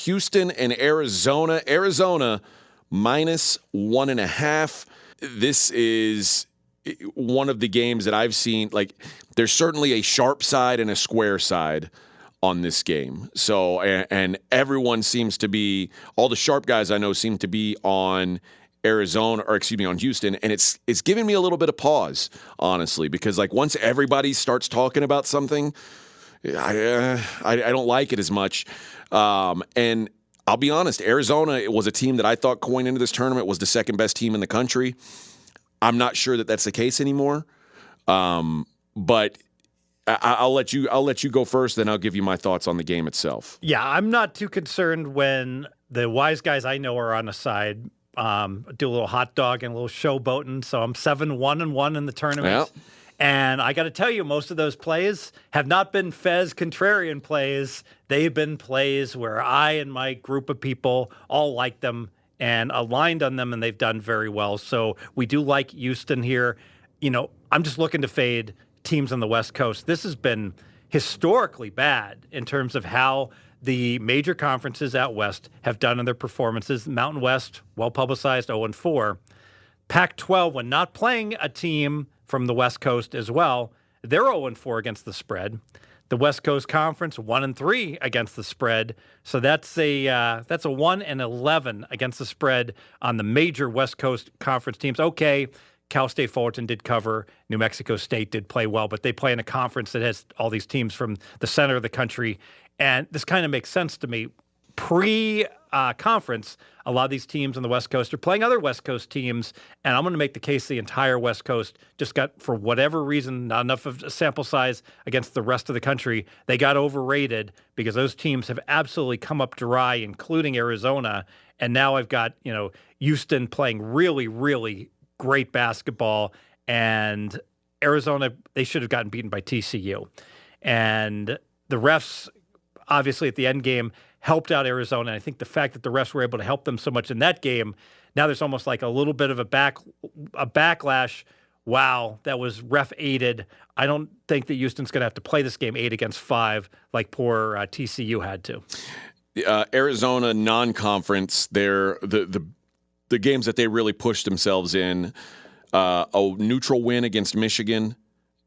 Houston and Arizona. Arizona -1.5. This is one of the games that I've seen. Like, there's certainly a sharp side and a square side on this game. So, and everyone seems to be, all the sharp guys I know seem to be on on Houston, and it's giving me a little bit of pause, honestly, because like once everybody starts talking about something, I don't like it as much. And I'll be honest, Arizona, it was a team that I thought going into this tournament was the second best team in the country. I'm not sure that that's the case anymore. But I'll let you go first, then I'll give you my thoughts on the game itself. Yeah, I'm not too concerned when the wise guys I know are on the side. Do a little hot dog and a little showboating. So I'm 7-1-1 in the tournament. Yep. And I got to tell you, most of those plays have not been Fez contrarian plays. They've been plays where I and my group of people all like them and aligned on them, and they've done very well. So we do like Houston here. You know, I'm just looking to fade teams on the West Coast. This has been historically bad in terms of how the major conferences out West have done in their performances. Mountain West, well-publicized, 0-4. Pac-12, when not playing a team from the West Coast as well, they're 0-4 against the spread. The West Coast Conference, 1-3 against the spread. So that's a 1-11 against the spread on the major West Coast Conference teams. Okay, Cal State Fullerton did cover. New Mexico State did play well, but they play in a conference that has all these teams from the center of the country. And this kind of makes sense to me. Pre-conference, a lot of these teams on the West Coast are playing other West Coast teams, and I'm going to make the case the entire West Coast just got, for whatever reason, not enough of a sample size against the rest of the country. They got overrated because those teams have absolutely come up dry, including Arizona. And now I've got, Houston playing really, really great basketball, and Arizona, they should have gotten beaten by TCU. And the refs, obviously, at the end game, helped out Arizona. And I think the fact that the refs were able to help them so much in that game, now there's almost like a little bit of a backlash. Wow, that was ref aided. I don't think that Houston's going to have to play this game 8-5 like poor TCU had to. Arizona non-conference, they're the games that they really pushed themselves in. A neutral win against Michigan,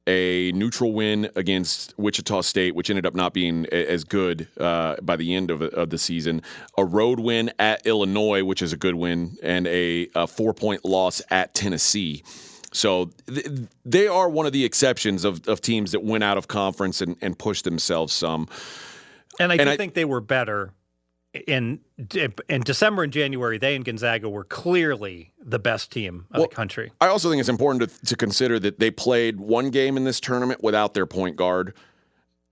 a neutral win against Wichita State, which ended up not being as good by the end of the season, a road win at Illinois, which is a good win, and a 4-point loss at Tennessee. So they are one of the exceptions of teams that went out of conference and pushed themselves some. And I think they were better. In December and January, they and Gonzaga were clearly the best team of the country. I also think it's important to consider that they played one game in this tournament without their point guard,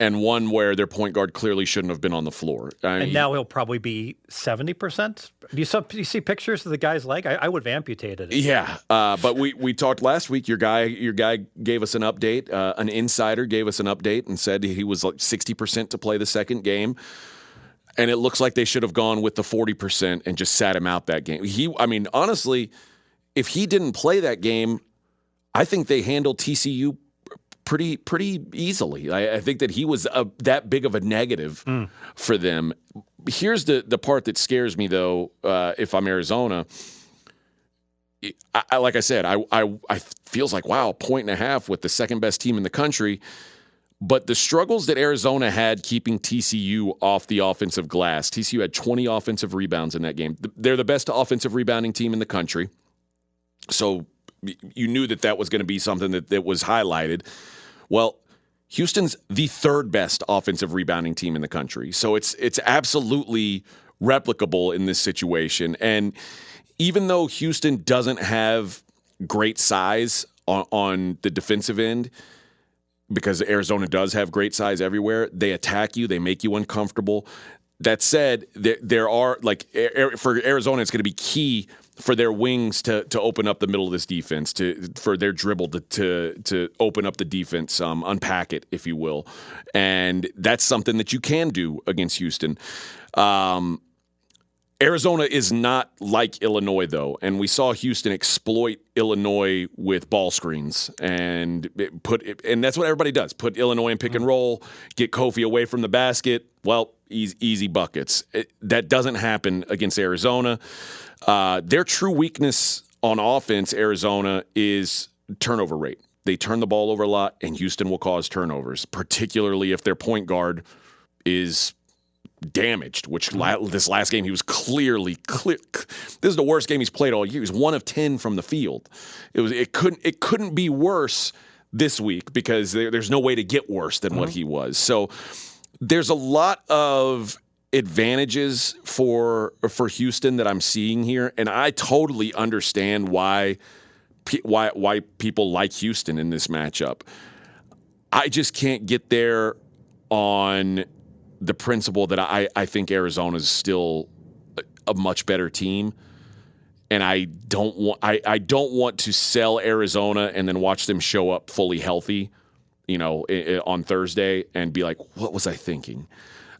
and one where their point guard clearly shouldn't have been on the floor. And now he'll probably be 70%. Do you see pictures of the guy's leg? I would have amputated it. Yeah, but we talked last week. Your guy gave us an update. An insider gave us an update and said he was like 60% to play the second game. And it looks like they should have gone with the 40% and just sat him out that game. Honestly, if he didn't play that game, I think they handled TCU pretty easily. I think that he was that big of a negative for them. Here's the part that scares me, though, if I'm Arizona. Like I said, I feels like, wow, 1.5 with the second best team in the country. But the struggles that Arizona had keeping TCU off the offensive glass, TCU had 20 offensive rebounds in that game. They're the best offensive rebounding team in the country. So you knew that was going to be something that was highlighted. Well, Houston's the third best offensive rebounding team in the country. So it's absolutely replicable in this situation. And even though Houston doesn't have great size on the defensive end, because Arizona does have great size everywhere, they attack you, they make you uncomfortable. That said, there are, like, for Arizona, it's going to be key for their wings to open up the middle of this defense, for their dribble to open up the defense, unpack it, if you will. And that's something that you can do against Houston. Arizona is not like Illinois, though, and we saw Houston exploit Illinois with ball screens and that's what everybody does: put Illinois in pick and roll, get Kofi away from the basket. Well, easy buckets. That doesn't happen against Arizona. Their true weakness on offense, Arizona, is turnover rate. They turn the ball over a lot, and Houston will cause turnovers, particularly if their point guard is damaged, which this last game he was clearly clear. This is the worst game he's played all year. He was 1 of 10 from the field. It couldn't be worse this week because there's no way to get worse than what he was. So there's a lot of advantages for Houston that I'm seeing here, and I totally understand why people like Houston in this matchup. I just can't get there on the principle that I think Arizona is still a much better team, and I don't want to sell Arizona and then watch them show up fully healthy, on Thursday and be like, what was I thinking?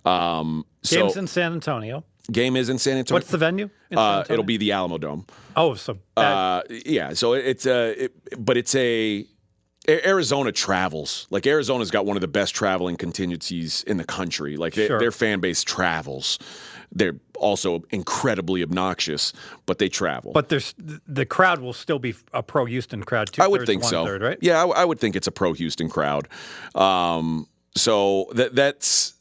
Game's in San Antonio. Game is in San Antonio. What's the venue? In San Antonio? It'll be the Alamo Dome. Oh, so bad. yeah. So Arizona travels. Like, Arizona's got one of the best traveling contingencies in the country. Like, their fan base travels. They're also incredibly obnoxious, but they travel. But the crowd will still be a pro-Houston crowd, too. I would think so. Right? Yeah, I would think it's a pro-Houston crowd. So that's...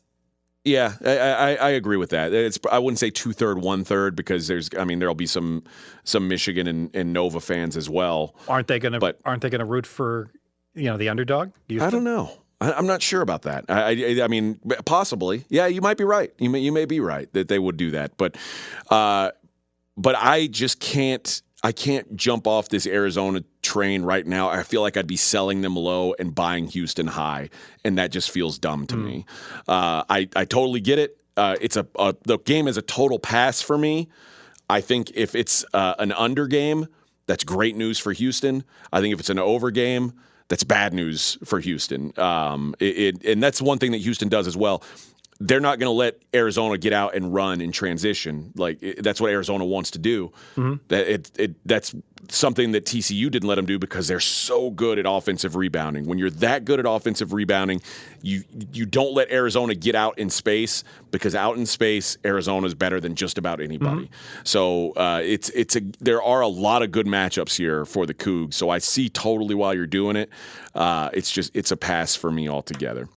Yeah, I agree with that. I wouldn't say 2/3, 1/3 because there'll be some Michigan and Nova fans as well. Aren't they going to root for the underdog? I don't know. I'm not sure about that. I mean, possibly. Yeah, you might be right. You may be right that they would do that, but I just can't. I can't jump off this Arizona train right now. I feel like I'd be selling them low and buying Houston high, and that just feels dumb to me. I totally get it. The game is a total pass for me. I think if it's an under game, that's great news for Houston. I think if it's an over game, that's bad news for Houston. And that's one thing that Houston does as well. They're not going to let Arizona get out and run in transition. That's what Arizona wants to do. That's something that TCU didn't let them do because they're so good at offensive rebounding. When you're that good at offensive rebounding, you don't let Arizona get out in space, because out in space, Arizona is better than just about anybody. So there are a lot of good matchups here for the Cougs. So I see totally why you're doing it. It's a pass for me altogether.